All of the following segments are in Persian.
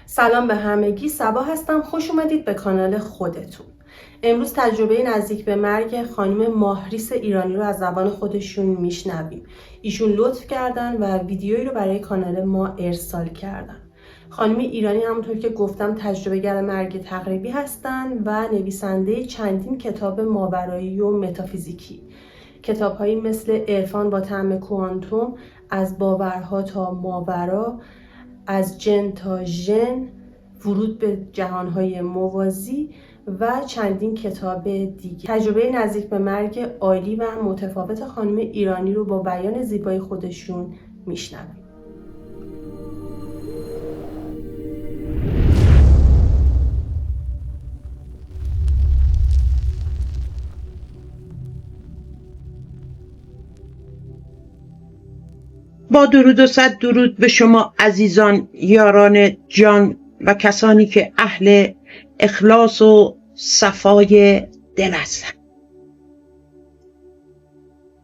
سلام به همگی، صبا هستم. خوش اومدید به کانال خودتون. امروز تجربه نزدیک به مرگ خانم ماهریس ایرانی رو از زبان خودشون میشنویم. ایشون لطف کردن و ویدیویی رو برای کانال ما ارسال کردن. خانم ایرانی همونطور که گفتم تجربه گر مرگ تقریبی هستن و نویسنده چندین کتاب ماورایی و متافیزیکی. کتاب‌هایی مثل عرفان با طعم کوانتوم، از باورها تا ماورا، از جن تا ژن، ورود به جهانهای موازی و چندین کتاب دیگه. تجربه نزدیک به مرگ عالی و متفاوت خانم ایرانی رو با بیان زیبای خودشون میشنویم. با درود و صد درود به شما عزیزان، یاران جان و کسانی که اهل اخلاص و صفای دل هستند.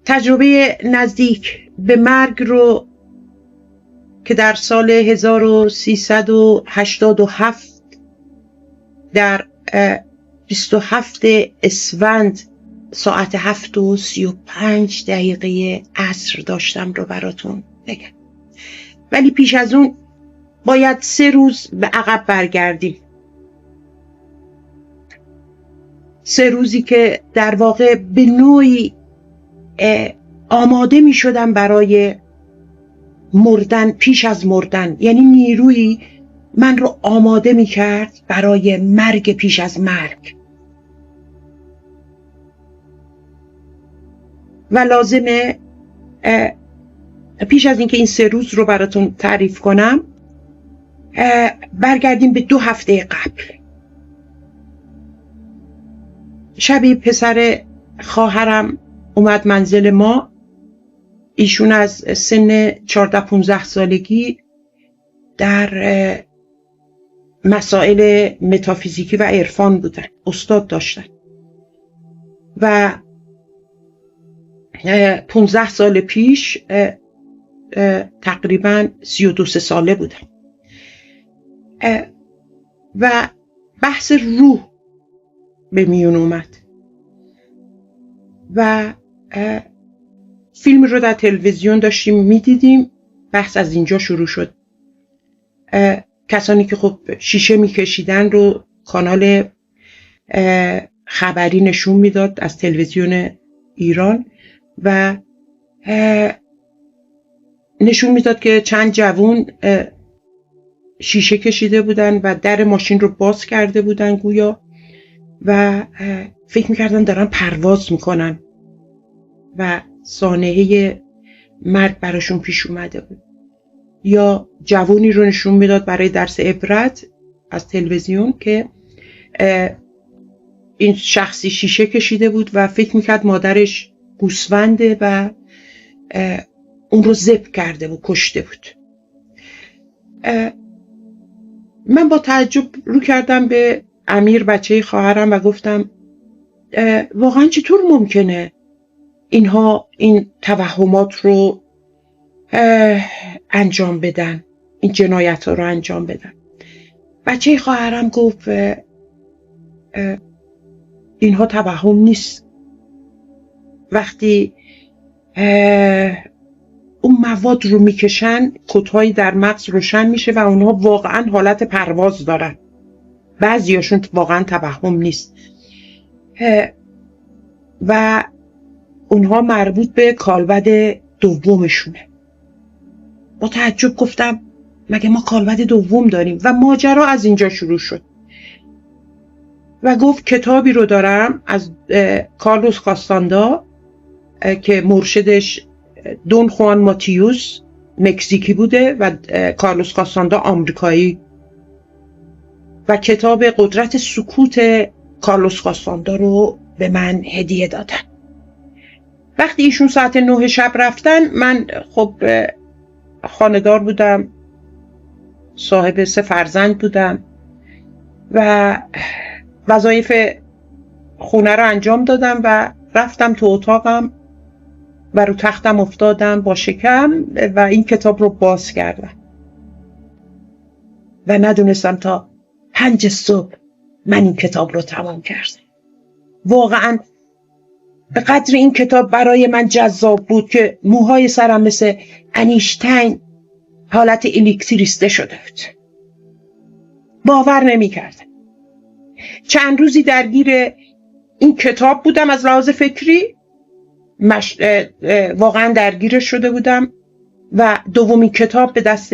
تجربه نزدیک به مرگ رو که در سال 1387 در 27 اسفند ساعت 7:35 عصر داشتم رو براتون بگم. ولی پیش از اون باید 3 روز به عقب برگردیم. 3 روزی که در واقع به نوعی آماده می شدم برای مردن پیش از مردن، یعنی نیرویی من رو آماده می کرد برای مرگ پیش از مرگ. و لازمه پیش از اینکه این 3 روز رو براتون تعریف کنم برگردیم به 2 هفته قبل. شبی پسر خواهرم اومد منزل ما. ایشون از سن 14-15 سالگی در مسائل متافیزیکی و عرفان بودن، استاد داشتن و 15 سال پیش تقریبا 32 ساله بودم و بحث روح به میون اومد و فیلم رو در تلویزیون داشتیم میدیدیم. بحث از اینجا شروع شد. کسانی که خب شیشه میکشیدن رو کانال خبری نشون میداد از تلویزیون ایران و نشون میداد که چند جوون شیشه کشیده بودن و در ماشین رو باز کرده بودن گویا و فکر میکردن دارن پرواز میکنن و سانحه مرگ براشون پیش اومده بود. یا جوونی رو نشون میداد برای درس عبرت از تلویزیون که این شخصی شیشه کشیده بود و فکر میکرد مادرش گوسفنده و اون رو ذبح کرده و کشته بود. من با تعجب رو کردم به امیر، بچه خواهرم، و گفتم واقعا چطور ممکنه اینها این توهمات رو انجام بدن، این جنایت ها رو انجام بدن؟ بچه خواهرم گفت اینها توهم نیست. وقتی اون مواد رو میکشن کدهایی در مغز روشن میشه و اونها واقعا حالت پرواز دارن. بعضیاشون واقعا توهم نیست و اونها مربوط به کالبد دومشونه. با تعجب گفتم مگه ما کالبد دوم داریم؟ و ماجرا از اینجا شروع شد و گفت کتابی رو دارم از کارلوس کاستاندا که مرشدش دون خوان ماتیوس مکزیکی بوده و کارلوس کاستاندا آمریکایی، و کتاب قدرت سکوت کارلوس کاستاندا رو به من هدیه دادن. وقتی ایشون ساعت 9 شب رفتن، من خب خانه‌دار بودم، صاحب 3 فرزند بودم و وظایف خونه رو انجام دادم و رفتم تو اتاقم و رو تختم افتادم با شکم و این کتاب رو باز کردم و ندونستم تا 5 صبح من این کتاب رو تمام کردم. واقعا به قدر این کتاب برای من جذاب بود که موهای سرم مثل انیشتین حالت الکتریسته شده بود. باور نمی کردم. چند روزی درگیر این کتاب بودم از لحاظ فکری، واقعا درگیرش شده بودم و دومین کتاب به دست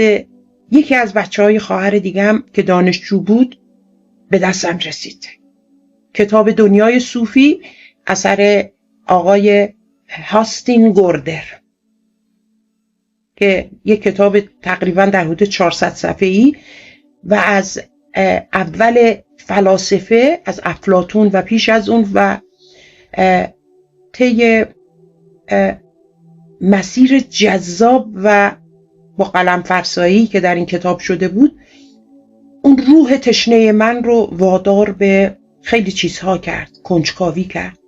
یکی از بچه‌های خواهر دیگم که دانشجو بود به دستم رسید. کتاب دنیای صوفی اثر آقای هاستین گوردر که یک کتاب تقریبا در حدود 400 صفحه‌ای و از اول فلاسفه، از افلاطون و پیش از اون و طی مسیر جذاب و با قلم فرسایی که در این کتاب شده بود، اون روح تشنه من رو وادار به خیلی چیزها کرد، کنجکاوی کرد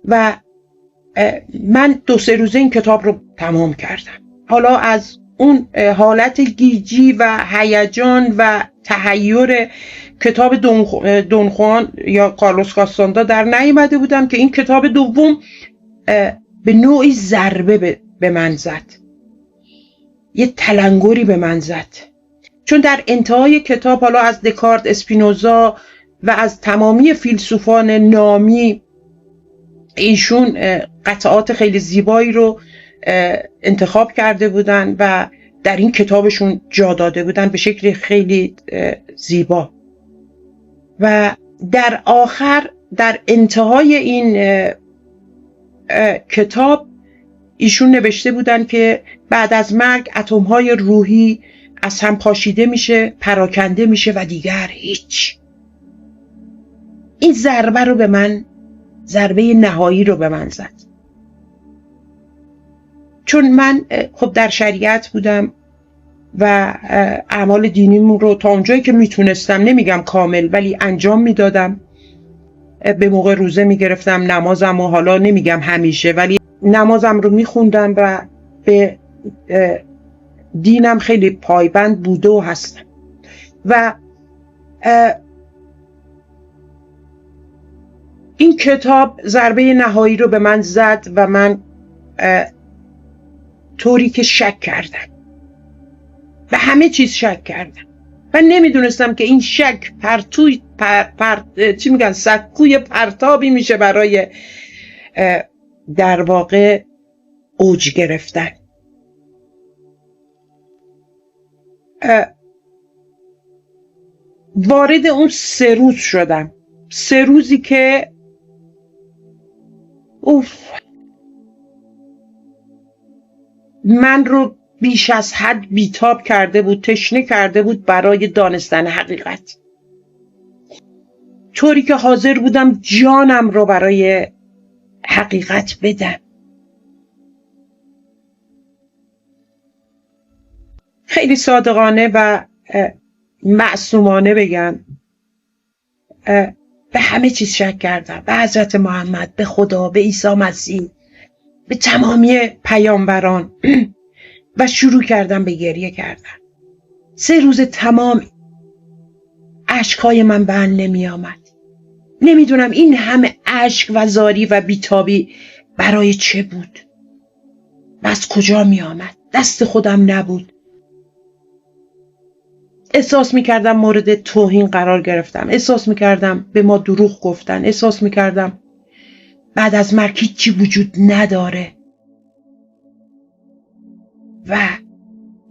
و من 2-3 روزه این کتاب رو تمام کردم. حالا از اون حالت گیجی و هیجان و تحیر کتاب دون خوان یا کارلوس کاستاندا در نیامده بودم که این کتاب دوم به نوعی ضربه به من زد، یه تلنگری به من زد. چون در انتهای کتاب حالا از دکارت، اسپینوزا و از تمامی فیلسوفان نامی ایشون قطعات خیلی زیبایی رو انتخاب کرده بودن و در این کتابشون جا داده بودن به شکل خیلی زیبا. و در آخر، در انتهای این کتاب ایشون نوشته بودن که بعد از مرگ اتم‌های روحی از هم پاشیده میشه، پراکنده میشه و دیگر هیچ. این ضربه نهایی رو به من زد. چون من خب در شریعت بودم و اعمال دینیمون رو تا اونجایی که میتونستم، نمیگم کامل ولی انجام میدادم. به موقع روزه میگرفتم، نمازم و حالا نمیگم همیشه ولی نمازم رو میخوندم و به دینم خیلی پایبند بوده و هستم. و این کتاب ضربه نهایی رو به من زد و من طوری که شک کردم، به همه چیز شک کردم و نمیدونستم که این شک سکوی پرتابی میشه برای در واقع اوج گرفتن. وارد اون 3 روز شدم، 3 روزی که من رو بیش از حد بیتاب کرده بود، تشنه کرده بود برای دانستن حقیقت، طوری که حاضر بودم جانم رو برای حقیقت بدم. خیلی صادقانه و معصومانه بگم، به همه چیز شک کردم، به حضرت محمد، به خدا، به عیسی مسیح، به تمامی پیامبران و شروع کردم به گریه کردن. 3 روز تمام اشکهای من بند نمی آمد. نمیدونم این همه اشک و زاری و بیتابی برای چه بود و از کجا می آمد. دست خودم نبود. احساس می کردم مورد توهین قرار گرفتم، احساس می کردم به ما دروغ گفتن، احساس می کردم بعد از مرگ هیچی وجود نداره و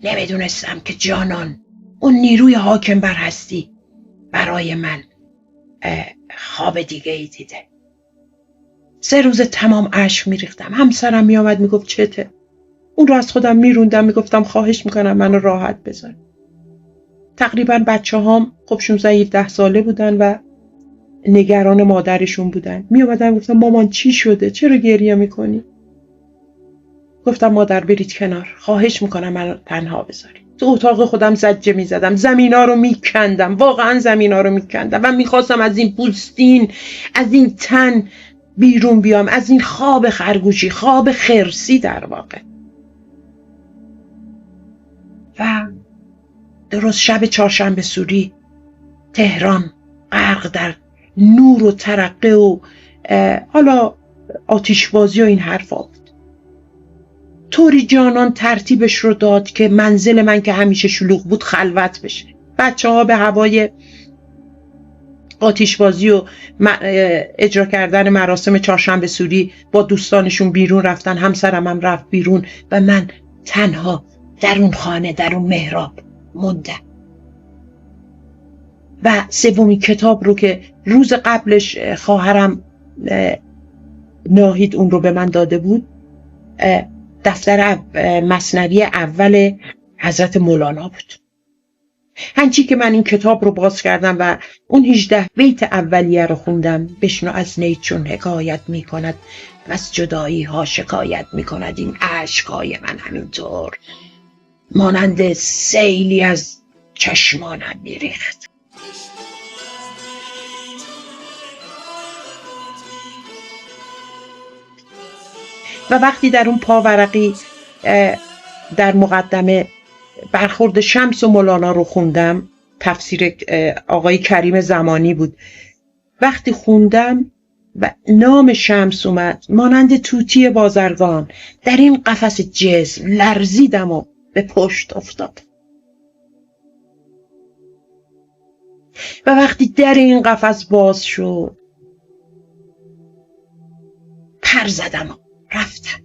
نمیدونستم که جانان، اون نیروی حاکم بر هستی برای من خواب دیگه ای دیده. 3 روز تمام اشک میریختم. همسرم میآمد میگفت چته؟ اون رو از خودم میروندم، میگفتم خواهش میکنم منو راحت بذار. تقریبا بچه‌هام خب 16-17 ساله بودن و نگران مادرشون بودن. میآمدن گفتم مامان چی شده؟ چرا گریه میکنی؟ گفتم مادر برید کنار، خواهش میکنم منو تنها بذارید. تو اتاق خودم زجه میزدم، زمینا رو میکندم، واقعا زمینا رو میکندم و میخواستم از این پوستین، از این تن بیرون بیام، از این خواب خرگوشی، خواب خرسی در واقع. و درست شب چهارشنبه سوری تهران غرق در نور و ترقه و حالا آتشبازی و این حرفا بود. طوری جانان ترتیبش رو داد که منزل من که همیشه شلوغ بود خلوت بشه. بچه ها به هوای آتشبازی و اجرا کردن مراسم چهارشنبه سوری با دوستانشون بیرون رفتن، همسرم هم رفت بیرون و من تنها در اون خانه، در اون محراب موندم. و سومین کتاب رو که روز قبلش خواهرم ناهید اون رو به من داده بود، دفتر مثنوی اول حضرت مولانا بود. هنچی که من این کتاب رو باز کردم و اون 18 بیت اولیه رو خوندم، بشنو از نی چون حکایت می کند و از جدایی ها شکایت می کند، این اشکای من همینطور مانند سیلی از چشمانم می ریخت. و وقتی در اون پاورقی در مقدمه برخورد شمس و مولانا رو خوندم، تفسیر آقای کریم زمانی بود، وقتی خوندم و نام شمس اومد مانند طوطی بازرگان در این قفس جسم لرزیدم و به پشت افتادم. و وقتی در این قفس باز شد پر زدم و رفتم.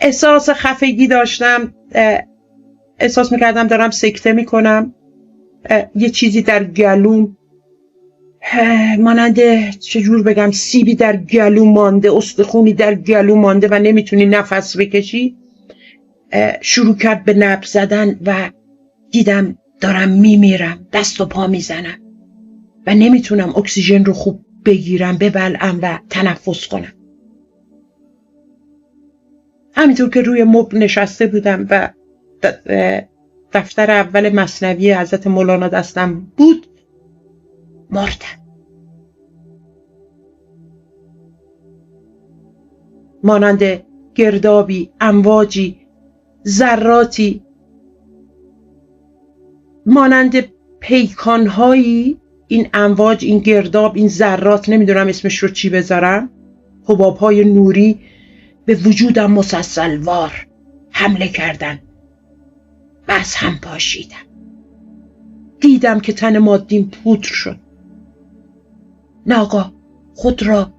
احساس خفگی داشتم، احساس میکردم دارم سکته میکنم، یه چیزی در گلوم مانند چجور بگم سیبی در گلو مانده، استخونی در گلو مانده و نمیتونی نفس بکشی. شروع کرد به نبض زدن و دیدم دارم میمیرم، دست و پا میزنم و نمیتونم اکسیژن رو خوب بگیرم، ببلعم و تنفس کنم. همینطور که روی مبل نشسته بودم و دفتر اول مثنوی حضرت مولانا دستم بود، مردم. مانند گردابی، امواجی، ذراتی، مانند پیکانهایی، این امواج، این گرداب، این ذرات، نمیدونم اسمش رو چی بذارم، حبابهای نوری به وجودم مسلسلوار حمله کردن و از هم پاشیدم. دیدم که تن مادیم پودر شد. ناگاه خود را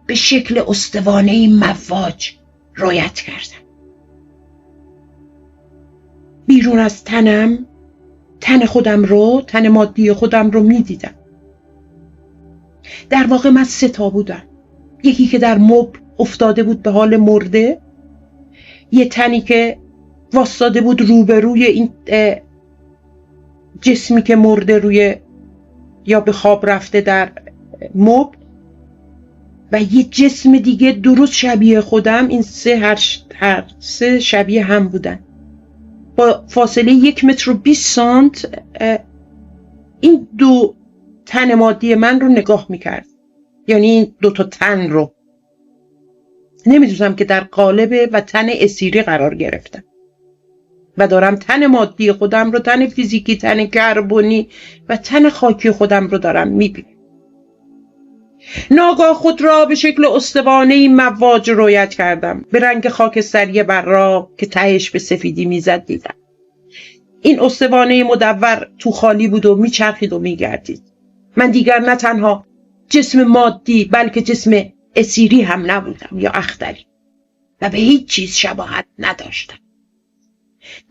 به شکل استوانه‌ای مواج رویت کردم. بیرون از تنم، تن خودم رو، تن مادی خودم رو می دیدم. در واقع من 3 تا بودم. یکی که در مبل افتاده بود به حال مرده، یه تنی که واسطاده بود روبروی این جسمی که مرده روی یا به خواب رفته در مبل، و یه جسم دیگه درست شبیه خودم. این 3 هر 3 شبیه هم بودن با فاصله 1 متر و 20 سانت. این 2 تن مادی من رو نگاه میکرد، یعنی این 2 تا تن رو. نمیدونم که در قالب و تن اسیری قرار گرفتم و دارم تن مادی خودم رو، تن فیزیکی، تن کربنی و تن خاکی خودم رو دارم میبینم. ناگاه خود را به شکل استوانه‌ای مواج رویت کردم، به رنگ خاکستری براق که تهش به سفیدی میزد دیدم. این استوانه مدور تو خالی بود و میچرخید و میگردید. من دیگر نه تنها جسم مادی بلکه جسم اسیری هم نبودم یا اختری و به هیچ چیز شباهت نداشتم.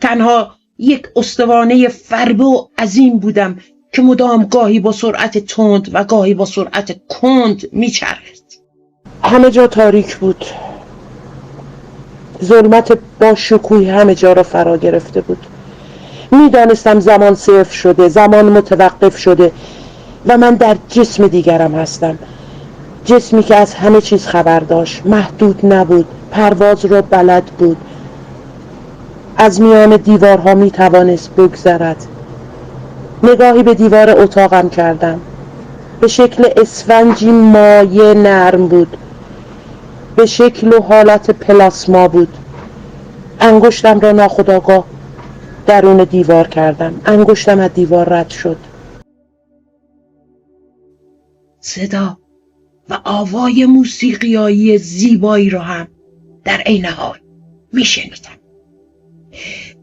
تنها یک استوانه فربه و عظیم بودم که مدام گاهی با سرعت تند و گاهی با سرعت کند میچرخید. همه جا تاریک بود. ظلمت با شکوه همه جا را فرا گرفته بود. میدانستم زمان صفر شده، زمان متوقف شده و من در جسم دیگرم هستم. جسمی که از همه چیز خبر داشت، محدود نبود، پرواز را بلد بود، از میان دیوارها می توانست بگذرد. نگاهی به دیوار اتاقم کردم. به شکل اسفنجی مایع نرم بود، به شکل و حالت پلاسما بود. انگشتم را ناخودآگاه درون دیوار کردم. انگشتم از دیوار رد شد. صدا و آوای موسیقیایی زیبایی رو هم در عین حال میشنیدم.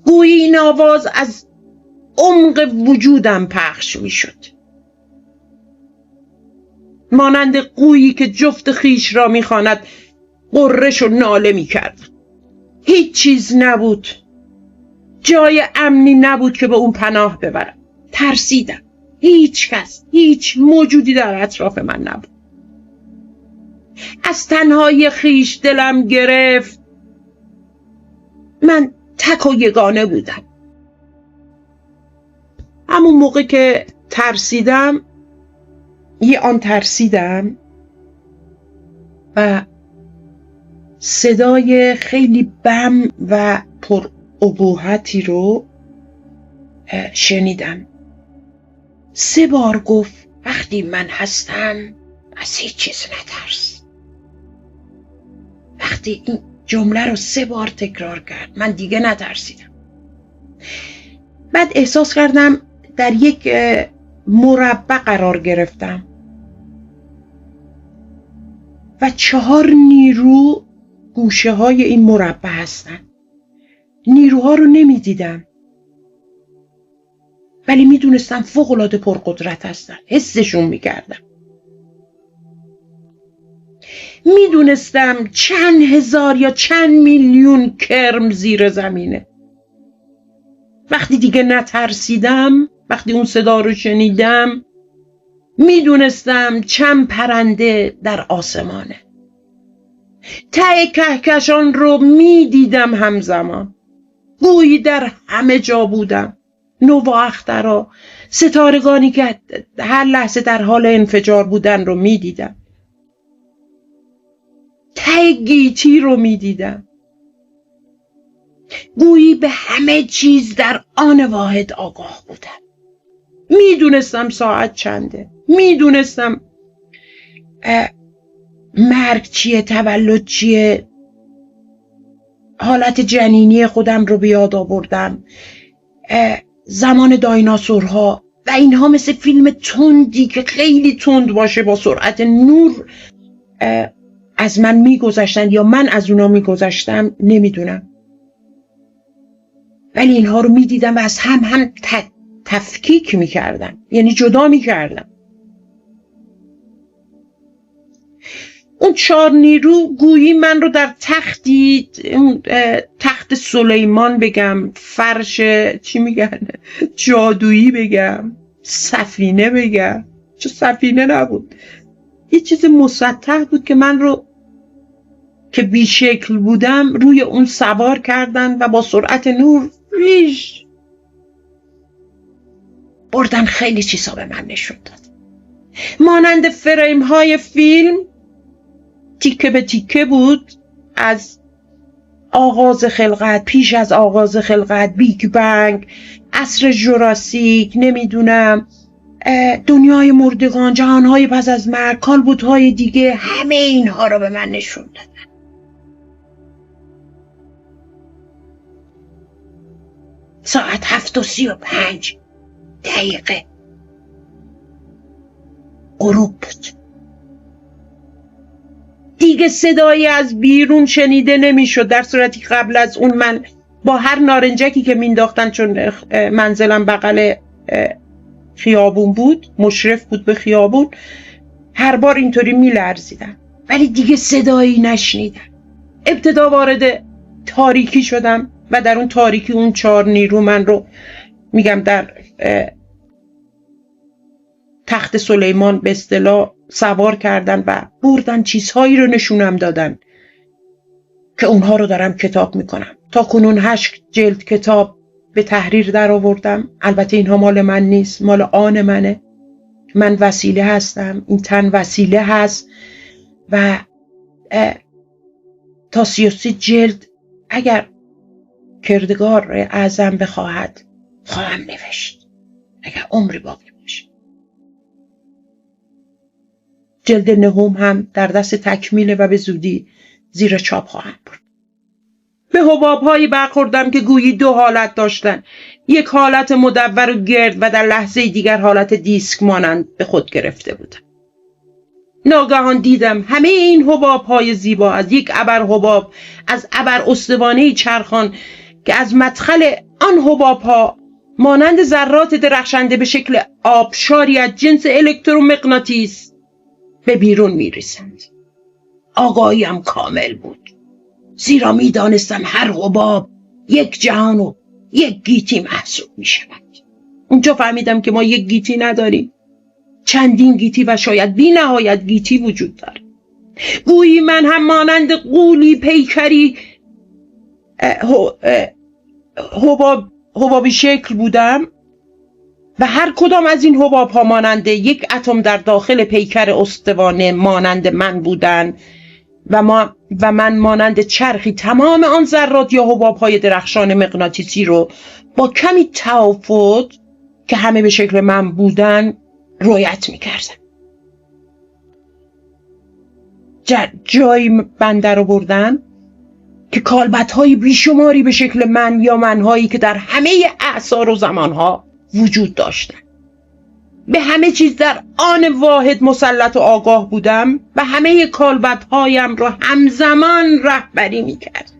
گویی این آواز از عمق وجودم پخش میشد، مانند قویی که جفت خیش را میخواند غرش و ناله میکرد. هیچ چیز نبود، جای امنی نبود که به اون پناه ببرم. ترسیدم. هیچ کس، هیچ موجودی در اطراف من نبود. از تنهایی خیش دلم گرفت. من تک و یگانه بودم. همون موقع که ترسیدم و صدای خیلی بم و پر ابهتی رو شنیدم. 3 بار گفت وقتی من هستم از هیچ چیز نترس. وقتی این جمله رو 3 بار تکرار کرد من دیگه نترسیدم. بعد احساس کردم در یک مربع قرار گرفتم و 4 نیرو گوشه های این مربع هستن. نیروها رو نمی دیدم ولی می دونستم فوق‌العاده پرقدرت هستن. حسشون می کردم. می دونستم چند هزار یا چند میلیون کرم زیر زمینه. وقتی دیگه نترسیدم، وقتی اون صدا رو شنیدم، می دونستم چند پرنده در آسمانه. ته کهکشان رو می دیدم همزمان. گویی در همه جا بودم. نواخترها، ستارگانی که هر لحظه در حال انفجار بودن رو می دیدم. ته گیتی رو می دیدم. گویی به همه چیز در آن واحد آگاه بودم. می دونستم ساعت چنده. می دونستم مرگ چیه، تولد چیه. حالت جنینی خودم رو به یاد آوردم. زمان دایناسورها و اینها مثل فیلم تندی که خیلی تند باشه با سرعت نور از من میگذشتن یا من از اونا میگذشتم نمیدونم. ولی اینها رو میدیدم و از هم تفکیک میکردم، یعنی جدا میکردم. اون 4 نیرو گویی من رو در تختی، تخت سلیمان بگم، فرش چی میگن، جادویی بگم، سفینه بگم، چه سفینه نبود، یه چیز مسطح بود که من رو که بی شکل بودم روی اون سوار کردن و با سرعت نور ریش بردن. خیلی چیزا به من نشون داد، مانند فریم های فیلم، تیکه به تیکه بود. از آغاز خلقت، پیش از آغاز خلقت، بیگ بنگ، عصر ژوراسیک، نمیدونم دنیای مردگان، جهانهای پس از مرگ، کالبدهای دیگه، همه اینها رو به من نشون دادن. ساعت 7:35 غروب بود. دیگه صدایی از بیرون شنیده نمیشد، در صورتی قبل از اون من با هر نارنجکی که مینداختن، چون منزلم بغل خیابون بود، مشرف بود به خیابون، هر بار اینطوری میلرزیدم. ولی دیگه صدایی نشنیدم. ابتدا وارد تاریکی شدم و در اون تاریکی اون 4 نیرو من رو میگم در تخت سلیمان به اصطلاح سوار کردن و بردن، چیزهایی رو نشونم دادن که اونها رو دارم کتاب میکنم. تا کنون 8 جلد کتاب به تحریر در آوردم. البته اینها مال من نیست، مال آن منه. من وسیله هستم، این تن وسیله هست و تا 33 جلد اگر کردگار اعظم بخواهد خواهم نوشت، اگر عمری باقی باشه. جلد 9 هم در دست تکمیله و به زودی زیر چاپ خواهم برد. به حباب‌هایی برخوردم که گویی دو حالت داشتن، یک حالت مدور و گرد و در لحظه دیگر حالت دیسک مانند به خود گرفته بودن. ناگهان دیدم همه این حباب‌های زیبا از یک ابر حباب، از ابر استوانه‌ای چرخان که از مدخل آن حباب‌ها مانند ذرات درخشنده به شکل آبشاری از جنس الکترومغناطیس به بیرون می‌ریزند. آگاهیم کامل بود، زیرا می‌دانستم هر حباب یک جهان و یک گیتی محسوب می‌شود. اونجا فهمیدم که ما یک گیتی نداریم، چندین گیتی و شاید بی نهایت گیتی وجود داره. گویی من هم مانند غولی پیکری حبابی شکل بودم و هر کدام از این حباب ها مانند یک اتم در داخل پیکر استوانه مانند من بودن و من مانند چرخی تمام آن ذرات یا حباب های درخشان مغناطیسی رو با کمی تفاوت که همه به شکل من بودن رویت می‌کردم. جایی بنده رو بردن که کالبدهای بیشماری به شکل من یا منهایی که در همه اعصار و زمانها وجود داشتن. به همه چیز در آن واحد مسلط و آگاه بودم و همه کالبدهایم را همزمان رهبری می‌کردم.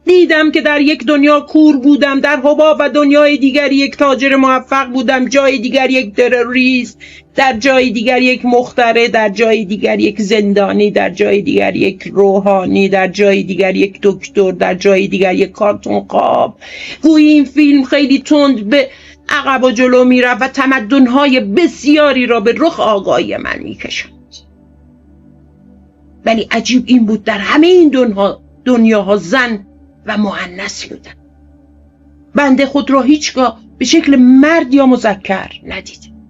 دیدم که در یک دنیا کور بودم، در حباب، و دنیای دیگر یک تاجر موفق بودم، جای دیگر یک تروریست، در جای دیگر یک مخترع، در جای دیگر یک زندانی، در جای دیگر یک روحانی، در جای دیگر یک دکتر، در جای دیگر یک کارتون خواب. گویی این فیلم خیلی تند به عقب و جلو میرفت و تمدن‌های بسیاری را به رخ آگاهی من می‌کشاند. ولی عجیب این بود در همه این دنیاها زن و مؤنث بودن. بنده خود را هیچگاه به شکل مرد یا مذکر ندیدم.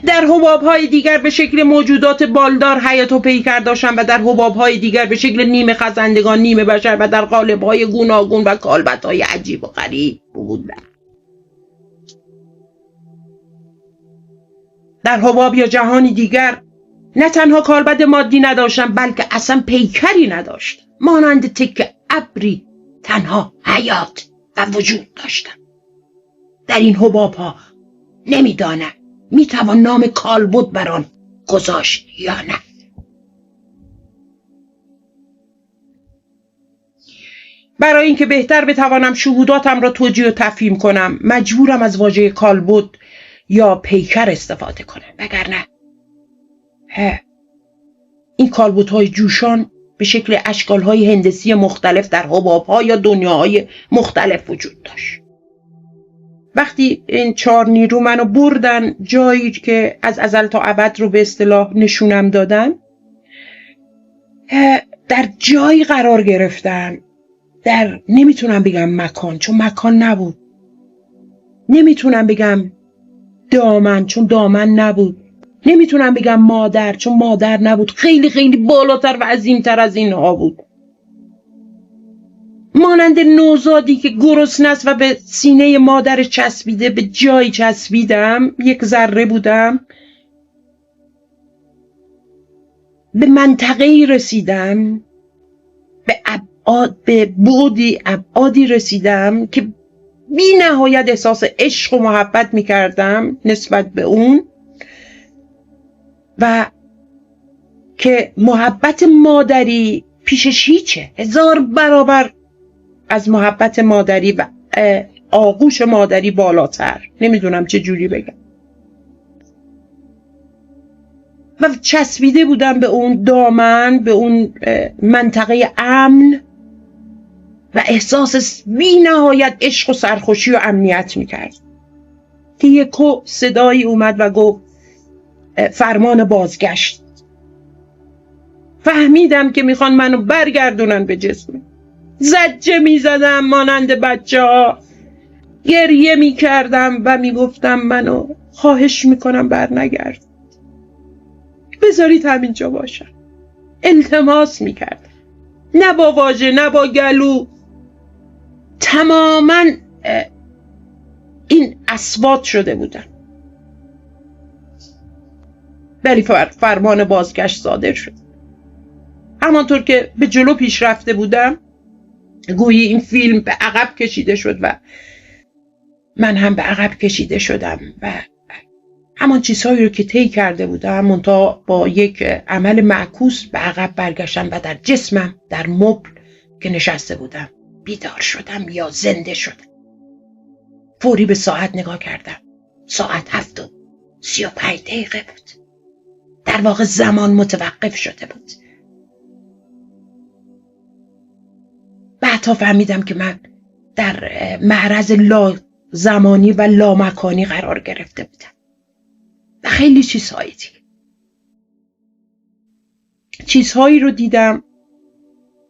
در حباب‌های دیگر به شکل موجودات بالدار حیات و پیکر داشتم و در حباب‌های دیگر به شکل نیمه خزندگان، نیمه بشر و در قالب‌های گوناگون و کالبدهای عجیب و غریب بودم. در حباب یا جهانی دیگر نه تنها کالبد مادی نداشتم، بلکه اصلا پیکری نداشتم. مانند تکه ابری تنها حیات و وجود داشتم. در این حباب‌ها نمیدانم میتوان نام کالبد بر آن گذاشت یا نه. برای اینکه بهتر بتوانم شهوداتم را توجیه و تفهیم کنم، مجبورم از واژه کالبد یا پیکر استفاده کنم، وگرنه این کالبدهای جوشان به شکل اشکال‌های هندسی مختلف در حباب‌ها یا دنیاهای مختلف وجود داشت. وقتی این 4 نیرو منو بردن جایی که از ازل تا ابد رو به اصطلاح نشونم دادن، در جایی قرار گرفتم، در نمیتونم بگم مکان چون مکان نبود، نمیتونم بگم دامن چون دامن نبود، نمیتونم بگم مادر چون مادر نبود. خیلی خیلی بالاتر و عظیمتر از اینها بود. مانند نوزادی که گرسنه است و به سینه مادرش چسبیده، به جایی چسبیدم، یک ذره بودم. به منطقه‌ای رسیدم، به بعدی ابعادی رسیدم که بی نهایت احساس عشق و محبت میکردم نسبت به اون، و که محبت مادری پیشش هیچه، 1000 برابر از محبت مادری و آغوش مادری بالاتر. نمیدونم چه جوری بگم. و چسبیده بودم به اون دامن، به اون منطقه امن و احساس بی نهایت عشق و سرخوشی و امنیت میکرد که یکو صدایی اومد و گفت فرمان بازگشت. فهمیدم که میخوان منو برگردونن به جسم. زجه میزدم مانند بچه ها، گریه میکردم و میگفتم منو خواهش میکنم برنگرد، بذارید همینجا باشم. التماس میکردم، نه با واژه نه با گلو، تماما این اثبات شده بودم. ولی فرمان بازگشت صادر شد. همانطور که به جلو پیش رفته بودم گویی این فیلم به عقب کشیده شد و من هم به عقب کشیده شدم و همان چیزهایی رو که طی کرده بودم منتها با یک عمل معکوس به عقب برگشتم و در جسمم، در مبل که نشسته بودم بیدار شدم یا زنده شدم. فوری به ساعت نگاه کردم. ساعت 7:35 بود. در واقع زمان متوقف شده بود. بعدها فهمیدم که من در معرض لا زمانی و لا مکانی قرار گرفته بودم و خیلی چیزهایی رو دیدم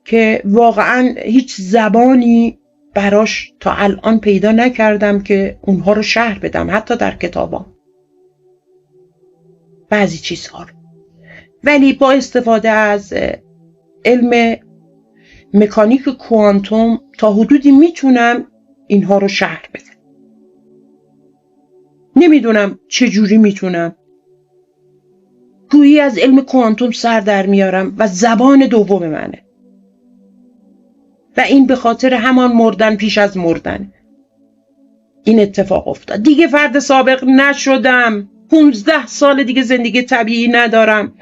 که واقعا هیچ زبانی براش تا الان پیدا نکردم که اونها رو شرح بدم، حتی در کتابام بعضی چیزها رو. ولی با استفاده از علم مکانیک کوانتوم تا حدودی میتونم اینها رو شرح بدم. نمیدونم چجوری میتونم. گویی از علم کوانتوم سر در میارم و زبان دوم منه. و این به خاطر همان مردن پیش از مردن. این اتفاق افتاد. دیگه فرد سابق نشدم. 15 سال دیگه زندگی طبیعی ندارم.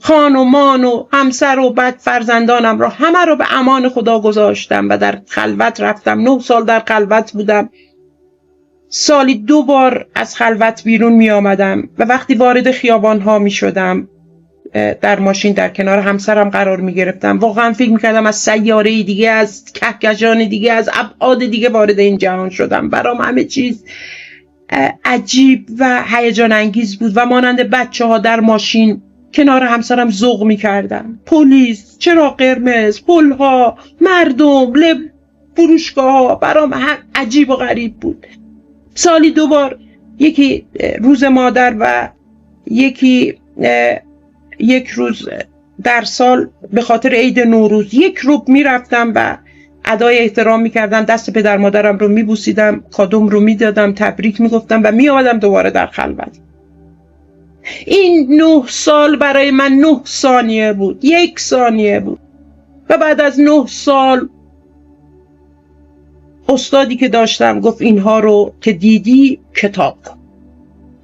خان و مان و همسر و بعد فرزندانم را همه رو به امان خدا گذاشتم و در خلوت رفتم. 9 سال در خلوت بودم. سالی 2 بار از خلوت بیرون می آمدم و وقتی وارد خیابان ها می شدم در ماشین در کنار همسرم قرار می گرفتم. واقعا فکر می کردم از سیاره دیگه، از کهکشان دیگه، از ابعاد دیگه وارد این جهان شدم. برام همه چیز عجیب و هیجان انگیز بود و مانند بچه ها در ماشین کنار همسرم ذوق می کردم. پلیس، چراغ قرمز، پل ها، مردم، فروشگاه ها برام عجیب و غریب بود. سالی 2 بار، یکی روز مادر و یکی یک روز در سال به خاطر عید نوروز، 1 روب میرفتم و ادای احترام میکردم، دست پدر مادرم رو میبوسیدم، کادوم رو میدادم، تبریک میگفتم و میآمدم دوباره در خلوت. این 9 سال برای من 9 ثانیه بود، 1 ثانیه بود. و بعد از 9 سال استادی که داشتم گفت اینها رو که دیدی کتاب کن.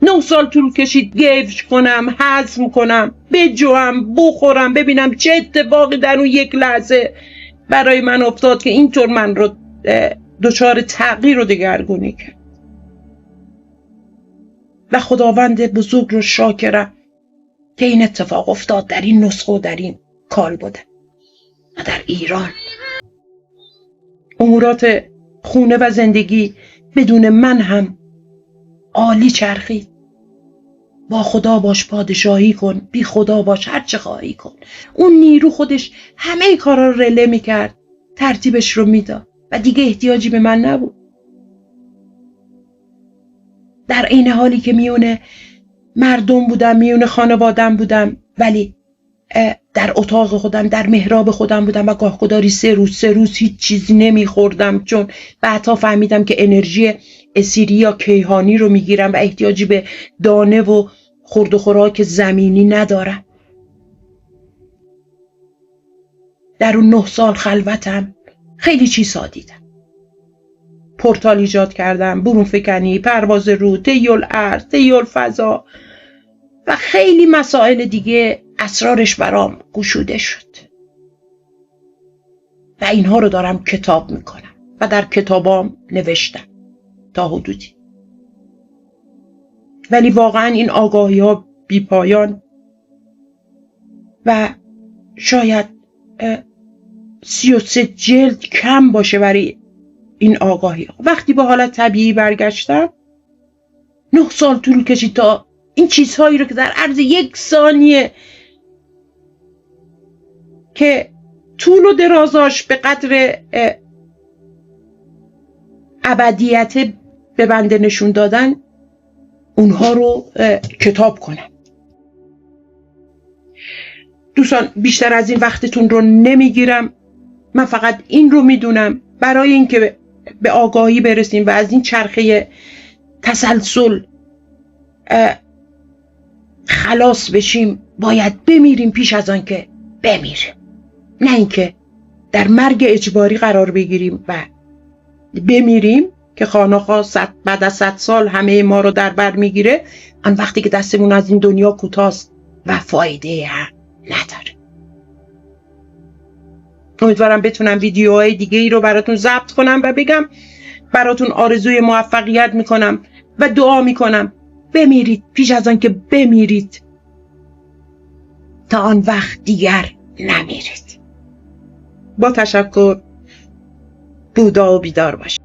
9 سال طول کشید گیج کنم، هضم کنم، بجوام، بخورم، ببینم چه اتفاقی در اون 1 لحظه برای من افتاد که اینطور من رو دچار تغییر و دگرگونی کرد. و خداوند بزرگ رو شاکرم که این اتفاق افتاد در این نسخه و در این کال بوده. و در ایران امورات خونه و زندگی بدون من هم عالی چرخید. با خدا باش پادشاهی کن، بی خدا باش هر چه خواهی کن. اون نیرو خودش همه کارا رو رله میکرد، ترتیبش رو میداد و دیگه احتیاجی به من نبود. در این حالی که میونه مردم بودم، میونه خانوادم بودم، ولی در اتاق خودم، در محراب خودم بودم و گاهگداری 3 روز هیچ چیزی نمیخوردم، چون بعدها فهمیدم که انرژی اسیری یا کیهانی رو میگیرم و احتیاجی به دانه و خورد و خوراک زمینی ندارم. در اون 9 سال خلوتم خیلی چیزها دیدم. پورتال ایجاد کردم، برون فکنی، پرواز رو، طی الارض، طی الفضا و خیلی مسائل دیگه اسرارش برام گشوده شد. و اینها رو دارم کتاب میکنم و در کتابام نوشتم تا حدودی. ولی واقعا این آگاهی ها بی پایان و شاید 33 جلد کم باشه برای این آگاهی ها. وقتی به حالت طبیعی برگشتم 9 سال طول کشید تا این چیزهایی رو که در عرض 1 ثانیه که طول و درازاش به قدر ابدیت به بنده نشون دادن، اونها رو کتاب کنم. دوستان بیشتر از این وقتتون رو نمیگیرم. من فقط این رو میدونم برای اینکه به آگاهی برسیم و از این چرخه تسلسل خلاص بشیم باید بمیریم پیش از آن که بمیریم، نه اینکه در مرگ اجباری قرار بگیریم و بمیریم که خانه‌ها بعد از 100 سال همه ما رو در بر میگیره، آن وقتی که دستمون از این دنیا کوتاست و فایده هم نداره. امیدوارم بتونم ویدیوهای دیگه ای رو براتون ضبط کنم و بگم. براتون آرزوی موفقیت میکنم و دعا میکنم بمیرید پیش از آن که بمیرید، تا آن وقت دیگر نمیرید. با تشکر. بودا و بیدار باشید.